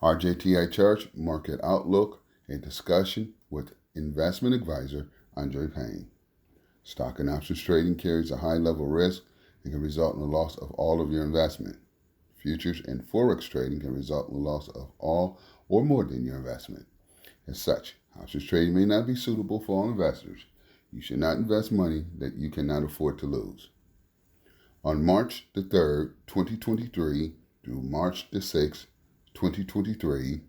RJTI Church Market Outlook, a discussion with investment advisor PAYNE. Stock and options trading carries a high level of risk and can result in the loss of all of your investment. Futures and Forex trading can result in the loss of all or more than your investment. As such, options trading may not be suitable for all investors. You should not invest money that you cannot afford to lose. On March the 3rd, 2023 through March the 6th, 2023,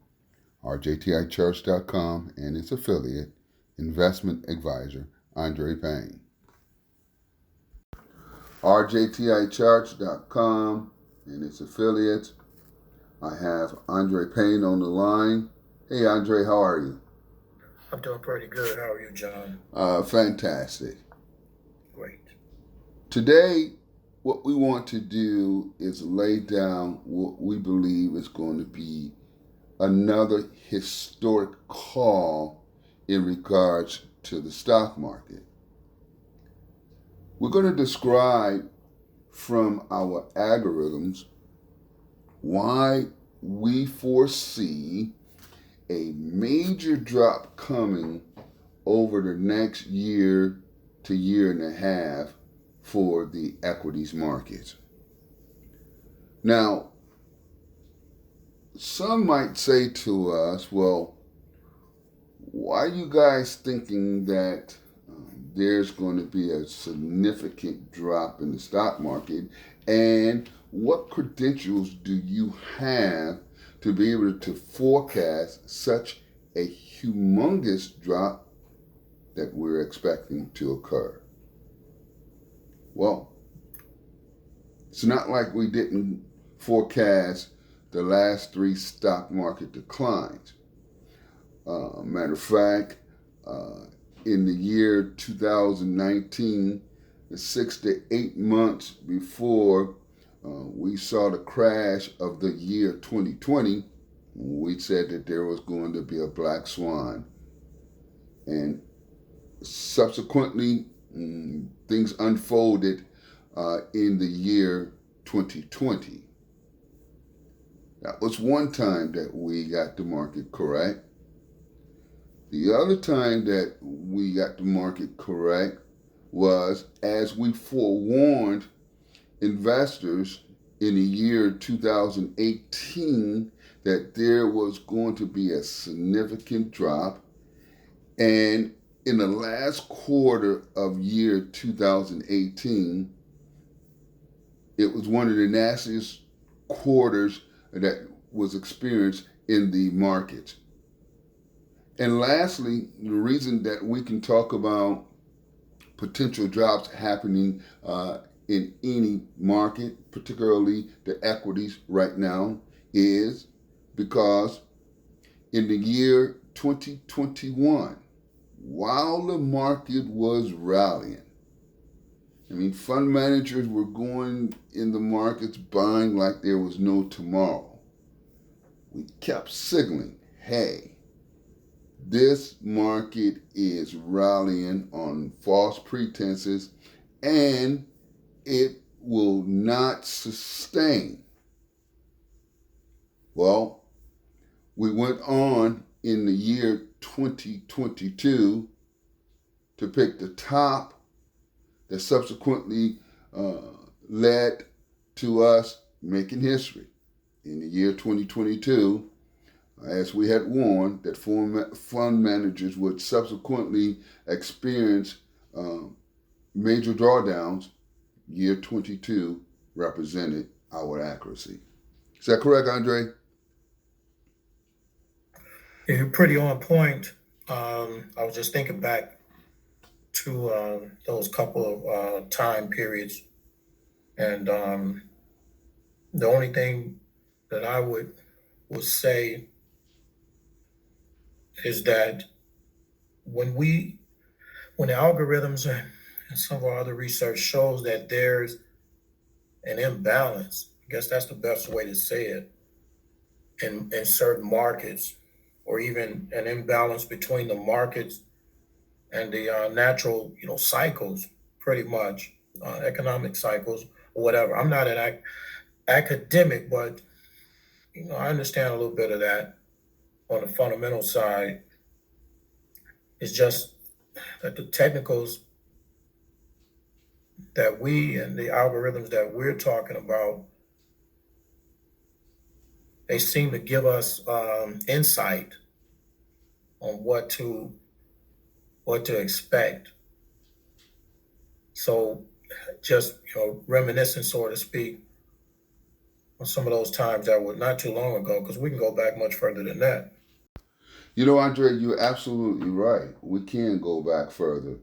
RJTICHARTS.com and its affiliate, investment advisor PAYNE. RJTICHARTS.com and its affiliates. I have PAYNE on the line. Hey, Andre, how are you? I'm doing pretty good. How are you, John? Fantastic. Great. Today, what we want to do is lay down what we believe is going to be another historic call in regards to the stock market. We're going to describe from our algorithms why we foresee a major drop coming over the next year to year and a half for the equities market. Now, some might say to us, well, why are you guys thinking that there's going to be a significant drop in the stock market? And what credentials do you have to be able to forecast such a humongous drop that we're expecting to occur? Well, it's not like we didn't forecast the last three stock market declines. Matter of fact, in the year 2019, 6 to 8 months before we saw the crash of the year 2020, we said that there was going to be a black swan. And subsequently, things unfolded in the year 2020. That was one time that we got the market correct. The other time that we got the market correct was as we forewarned investors in the year 2018 that there was going to be a significant drop. And in the last quarter of year 2018, it was one of the nastiest quarters that was experienced in the market. And lastly, the reason that we can talk about potential drops happening in any market, particularly the equities right now, is because in the year 2021, while the market was rallying, fund managers were going in the markets buying like there was no tomorrow. We kept signaling, hey, this market is rallying on false pretenses and it will not sustain. Well, we went on in the year 2022 to pick the top that subsequently led to us making history. In the year 2022, as we had warned, that fund managers would subsequently experience major drawdowns, year 22 represented our accuracy. Is that correct, Andre? Yeah, you're pretty on point. I was just thinking back to those couple of time periods. And the only thing that I would say is that when the algorithms and some of our other research shows that there's an imbalance, I guess that's the best way to say it, in certain markets, or even an imbalance between the markets and the natural, cycles, pretty much, economic cycles or whatever. I'm not an academic, but I understand a little bit of that on the fundamental side. It's just that the technicals that we and the algorithms that we're talking about, they seem to give us insight on what to expect. So just reminiscing, so to speak, on some of those times that were not too long ago, because we can go back much further than that. Andre, you're absolutely right. We can go back further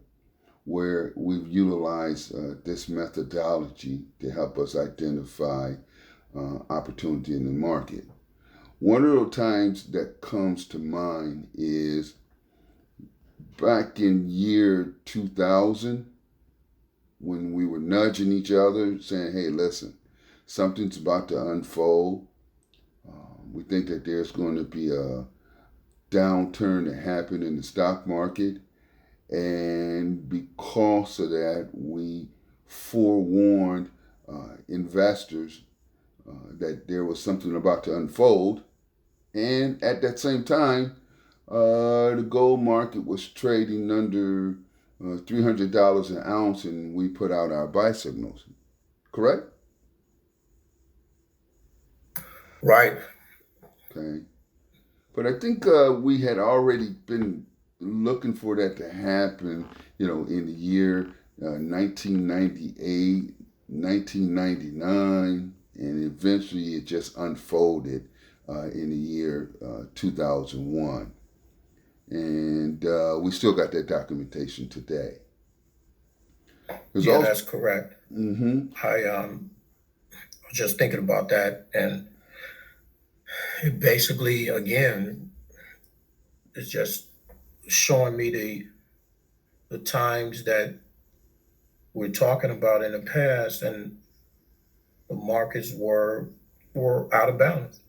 where we've utilized this methodology to help us identify opportunity in the market. One of the times that comes to mind is back in year 2000 when we were nudging each other saying, hey, listen, something's about to unfold. We think that there's going to be a downturn that happened in the stock market. And because of that, we forewarned investors that there was something about to unfold. And at that same time, the gold market was trading under $300 an ounce, and we put out our buy signals. Correct? Right. Okay. But I think we had already been looking for that to happen, in the year 1998, 1999, and eventually it just unfolded in the year 2001. And we still got that documentation today. Yeah, that's correct. Mm-hmm. I was just thinking about that, and it basically, again, it's just showing me the times that we're talking about in the past, and the markets were out of balance.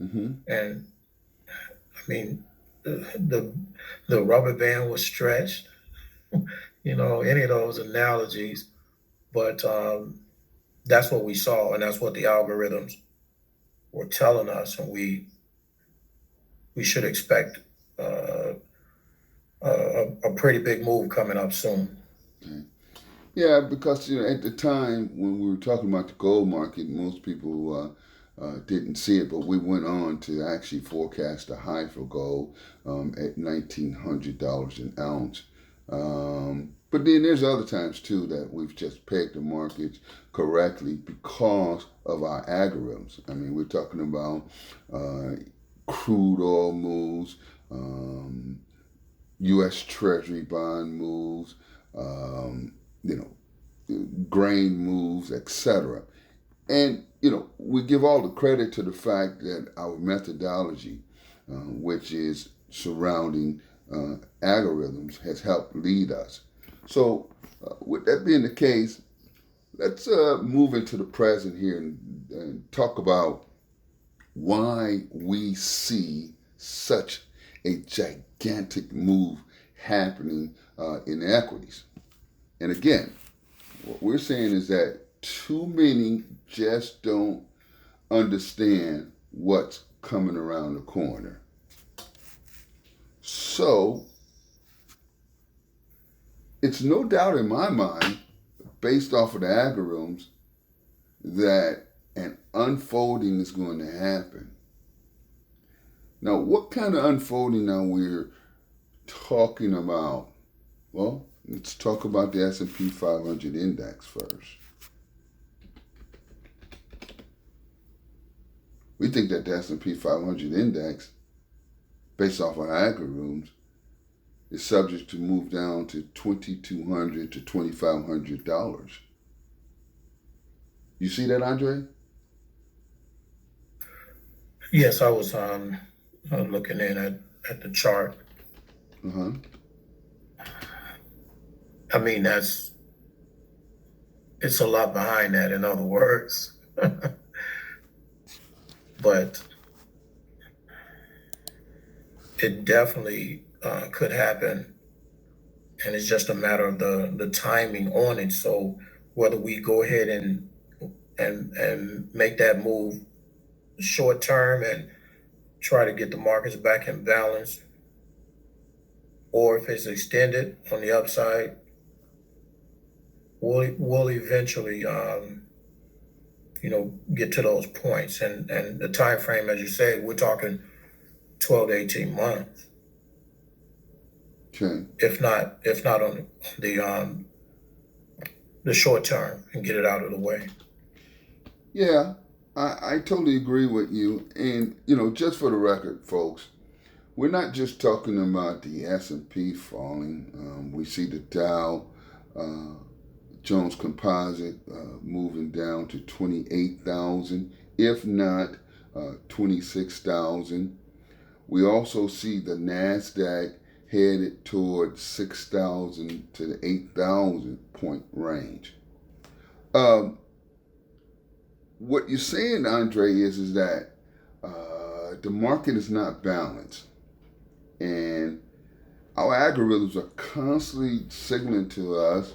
Mm-hmm. And I mean, the rubber band was stretched. Any of those analogies, but that's what we saw, and that's what the algorithms were telling us, and we should expect a pretty big move coming up soon. Okay. Yeah, because at the time when we were talking about the gold market, most people didn't see it, but we went on to actually forecast a high for gold at $1,900 an ounce. But then there's other times too that we've just pegged the markets correctly because of our algorithms. I mean, we're talking about crude oil moves, U.S. Treasury bond moves, grain moves, etc. And we give all the credit to the fact that our methodology, which is surrounding algorithms, has helped lead us. So, with that being the case, let's move into the present here and talk about why we see such a gigantic move happening in equities. And again, what we're saying is that too many just don't understand what's coming around the corner. So, it's no doubt in my mind, based off of the algorithms, that an unfolding is going to happen. Now, what kind of unfolding are we talking about? Well, let's talk about the S&P 500 index first. We think that the S&P 500 index, based off our algorithms, is subject to move down to $2,200 to $2,500. You see that, Andre? Yes, I was looking in at the chart. Uh-huh. I mean, it's a lot behind that, in other words. But it definitely could happen, and it's just a matter of the timing on it. So whether we go ahead and make that move short term and try to get the markets back in balance, or if it's extended on the upside, we'll eventually get to those points. And the time frame, as you say, we're talking 12 to 18 months. Okay. If not on the short term, and get it out of the way. Yeah, I totally agree with you. And, just for the record, folks, we're not just talking about the S&P falling. We see the Dow Jones Composite moving down to 28,000, if not 26,000. We also see the NASDAQ headed towards 6,000 to the 8,000 point range. What you're saying, Andre, is that the market is not balanced, and our algorithms are constantly signaling to us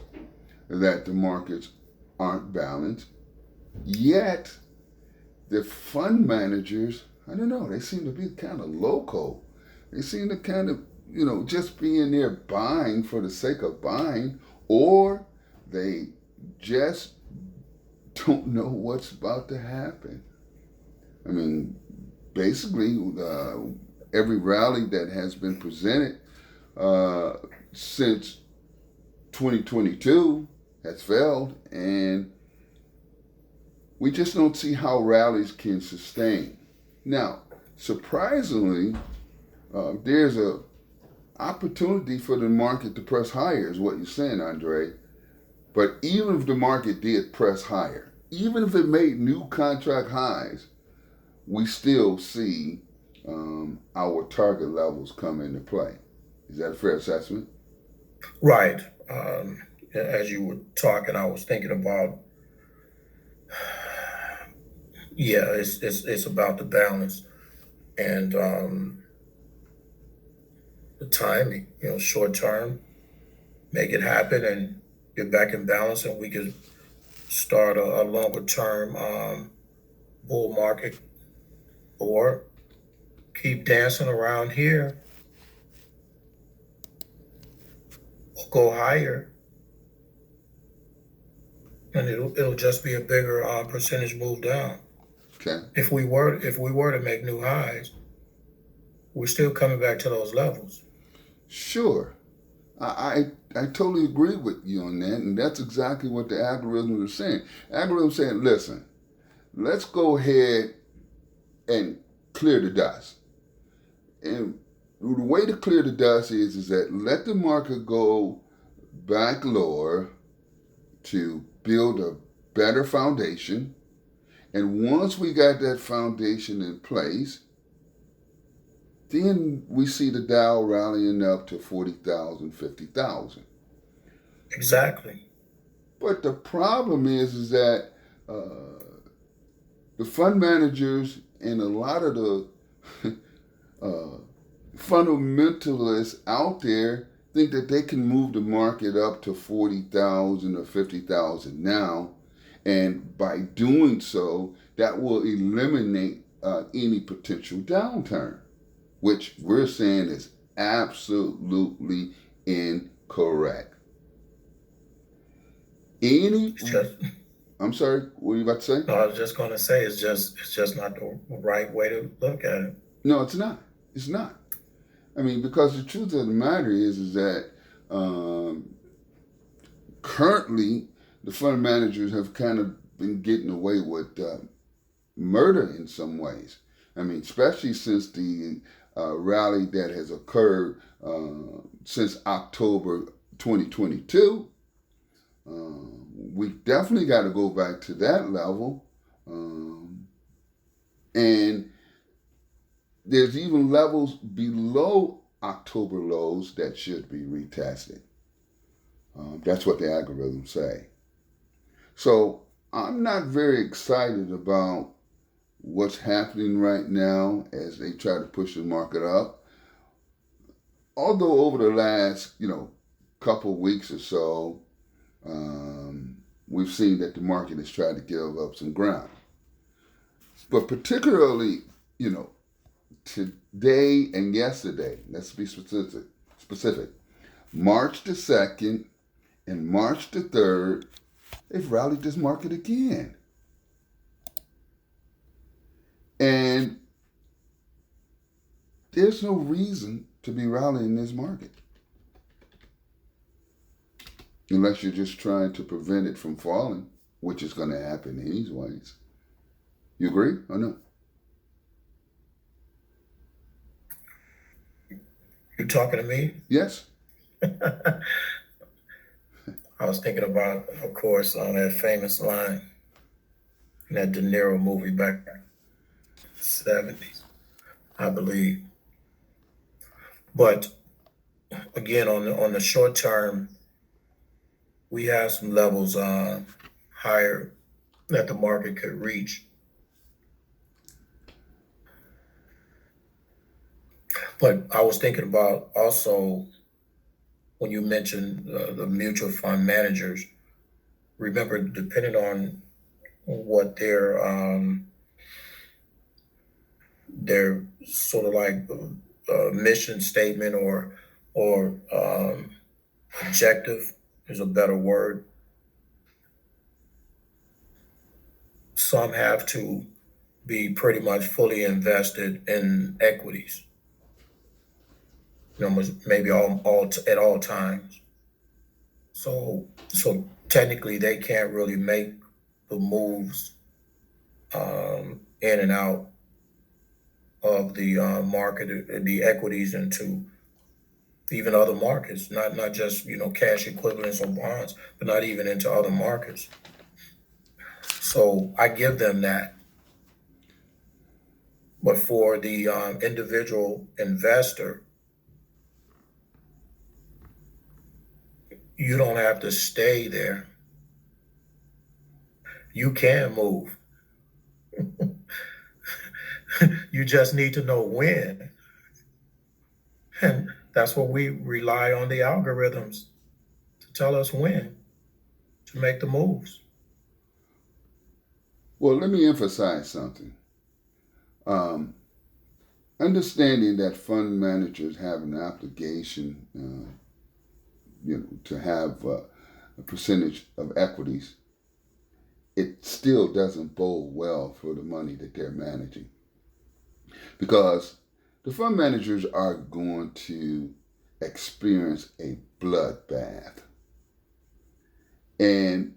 that the markets aren't balanced. Yet, the fund managers, I don't know, they seem to be kind of loco. They seem to kind of, just be in there buying for the sake of buying, or they just don't know what's about to happen. I mean, basically, every rally that has been presented since 2022 has failed, and we just don't see how rallies can sustain. Now, surprisingly, there's a opportunity for the market to press higher, is what you're saying, Andre. But even if the market did press higher, even if it made new contract highs, we still see our target levels come into play. Is that a fair assessment? Right. As you were talking, I was thinking about, it's about the balance and the timing. Short term, make it happen and get back in balance, and we could start a longer term bull market, or keep dancing around here, or go higher, and it'll just be a bigger percentage move down. Okay. If we were to make new highs, we're still coming back to those levels. Sure. I totally agree with you on that, and that's exactly what the algorithms are saying. Algorithms saying, listen, let's go ahead and clear the dust. And the way to clear the dust is that let the market go back lower to build a better foundation. And once we got that foundation in place, then we see the Dow rallying up to 40,000, 50,000. Exactly. But the problem is that the fund managers and a lot of the fundamentalists out there think that they can move the market up to 40,000 or 50,000 now. And by doing so, that will eliminate any potential downturn, which we're saying is absolutely incorrect. I'm sorry, what were you about to say? No, I was just going to say it's just not the right way to look at it. No, it's not. It's not. I mean, because the truth of the matter is that currently the fund managers have kind of been getting away with murder in some ways. I mean, especially since the rally that has occurred since October 2022. We definitely got to go back to that level. And there's even levels below October lows that should be retested. That's what the algorithms say. So I'm not very excited about what's happening right now as they try to push the market up. Although over the last, couple of weeks or so, we've seen that the market has tried to give up some ground. But particularly, you know, today and yesterday, let's be specific. March the 2nd and March the 3rd, they've rallied this market again. And there's no reason to be rallying this market unless you're just trying to prevent it from falling, which is going to happen anyways. You agree or no? You talking to me? Yes. I was thinking about, of course, on that famous line in that De Niro movie back in the 70s, I believe. But again, on the short term, we have some levels higher that the market could reach. But I was thinking about also when you mentioned the mutual fund managers. Remember, depending on what their sort of like mission statement or objective is a better word. Some have to be pretty much fully invested in equities. You know, maybe all at all times. So technically, they can't really make the moves in and out of the market, the equities into even other markets, not just cash equivalents or bonds, but not even into other markets. So I give them that. But for the individual investor, you don't have to stay there. You can move. You just need to know when. And that's what we rely on the algorithms to tell us when to make the moves. Well, let me emphasize something. Understanding that fund managers have an obligation, to have a percentage of equities, it still doesn't bode well for the money that they're managing, because the fund managers are going to experience a bloodbath. And,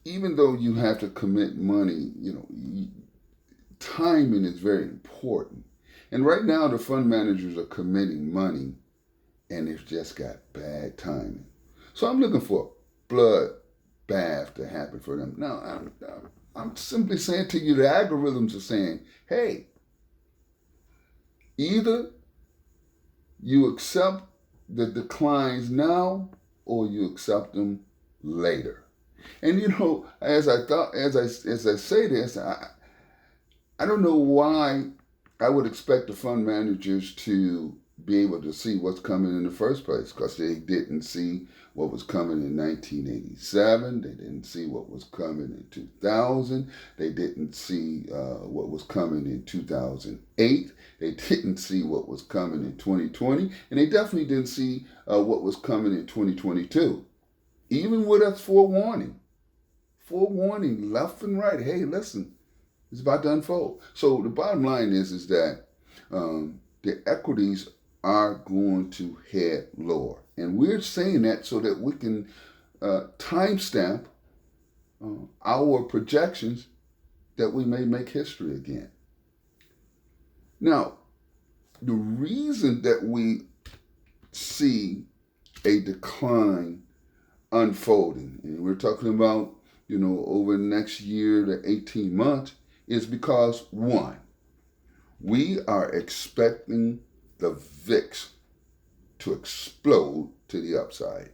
even though you have to commit money, timing is very important. And right now, the fund managers are committing money, and they've just got bad timing. So I'm looking for a bloodbath to happen for them. Now, I'm simply saying to you, the algorithms are saying, hey, either you accept the declines now or you accept them later. And as I say this, I don't know why I would expect the fund managers to be able to see what's coming in the first place, because they didn't see what was coming in 1987. They didn't see what was coming in 2000. They didn't see what was coming in 2008. They didn't see what was coming in 2020. And they definitely didn't see what was coming in 2022. Even with us forewarning left and right. Hey, listen, it's about to unfold. So the bottom line is that the equities are going to head lower. And we're saying that so that we can timestamp our projections that we may make history again. Now, the reason that we see a decline unfolding, and we're talking about, over the next year to 18 months, is because, one, we are expecting the VIX to explode to the upside.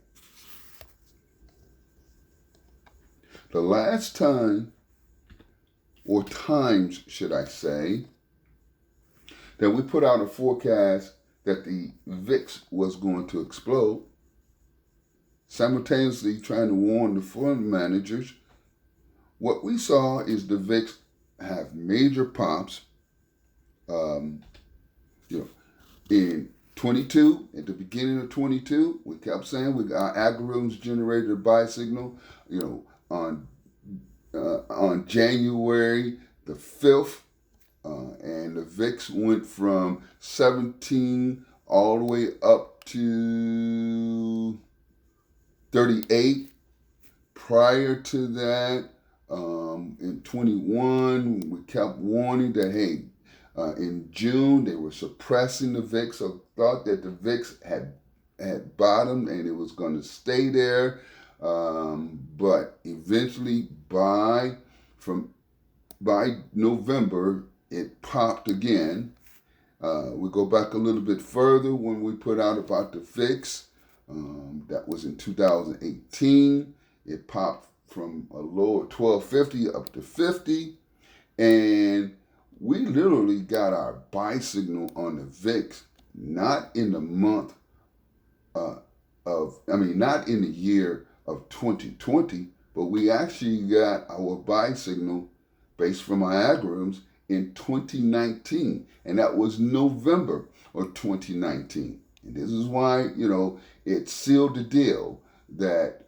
The last time, or times should I say, that we put out a forecast that the VIX was going to explode, simultaneously trying to warn the fund managers, what we saw is the VIX have major pops. In 22, at the beginning of 22, we kept saying our algorithms generated a buy signal. On January the 5th, and the VIX went from 17 all the way up to 38. Prior to that, in 21, we kept warning that, hey, in June, they were suppressing the VIX, so thought that the VIX had bottomed and it was going to stay there. But eventually, by November, it popped again. We go back a little bit further when we put out about the VIX. That was in 2018. It popped from a low of 1250 up to 50. And we literally got our buy signal on the VIX, not in the month not in the year of 2020, but we actually got our buy signal based from our algorithms in 2019, and that was November of 2019. And this is why, it sealed the deal that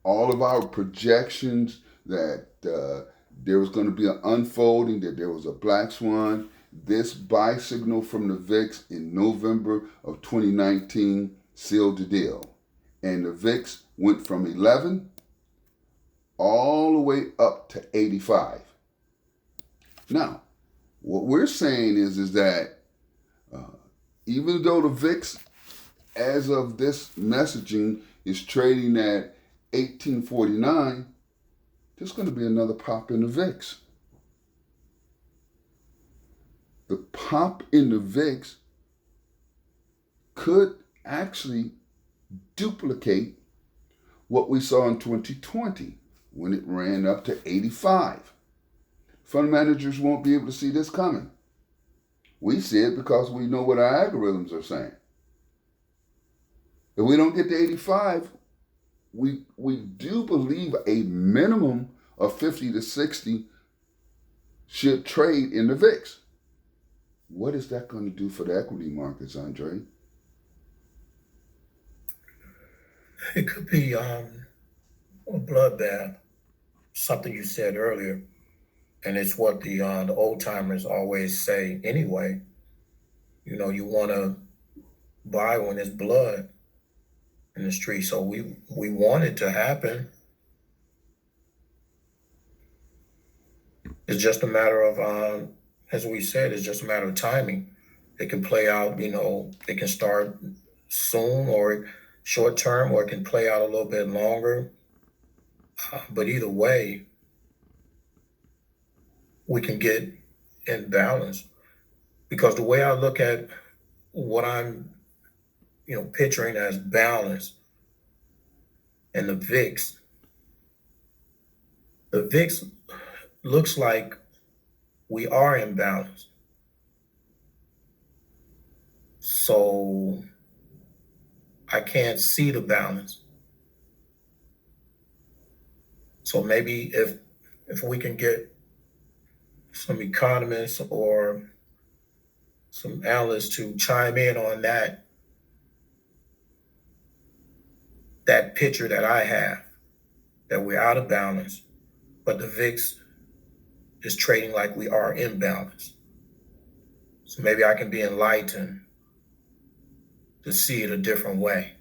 all of our projections that there was going to be an unfolding, that there was a black swan. This buy signal from the VIX in November of 2019 sealed the deal. And the VIX went from 11 all the way up to 85. Now, what we're saying is that even though the VIX, as of this messaging, is trading at 1849, there's going to be another pop in the VIX. The pop in the VIX could actually duplicate what we saw in 2020 when it ran up to 85. Fund managers won't be able to see this coming. We see it because we know what our algorithms are saying. If we don't get to 85, we do believe a minimum of 50 to 60 should trade in the VIX. What is that going to do for the equity markets, Andre? It could be a bloodbath, something you said earlier, and it's what the old timers always say anyway. You want to buy when there's blood in the street, so we want it to happen. It's just a matter of, as we said, it's just a matter of timing. It can play out, it can start soon or short term, or it can play out a little bit longer. But either way, we can get in balance. Because the way I look at what I'm, picturing as balance and the VIX looks like we are in balance. So I can't see the balance. So maybe if we can get some economists or some analysts to chime in on that picture that I have, that we're out of balance, but the VIX is trading like we are in balance. So maybe I can be enlightened to see it a different way.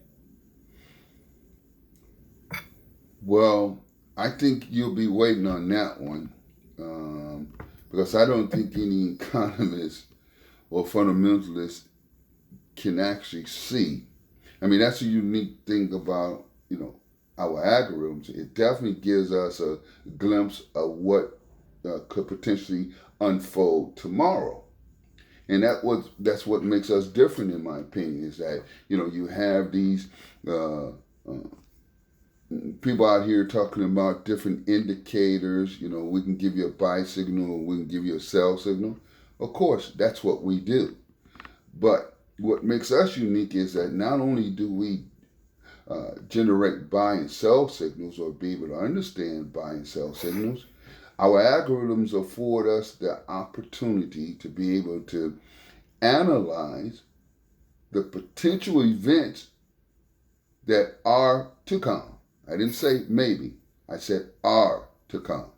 Well, I think you'll be waiting on that one because I don't think any economist or fundamentalist can actually see. That's a unique thing about, our algorithms. It definitely gives us a glimpse of what could potentially unfold tomorrow. And that's what makes us different, in my opinion, is that, you have these people out here talking about different indicators. We can give you a buy signal, or we can give you a sell signal. Of course, that's what we do. But what makes us unique is that not only do we generate buy and sell signals, or be able to understand buy and sell signals, Our algorithms afford us the opportunity to be able to analyze the potential events that are to come. I didn't say maybe. I said are to come.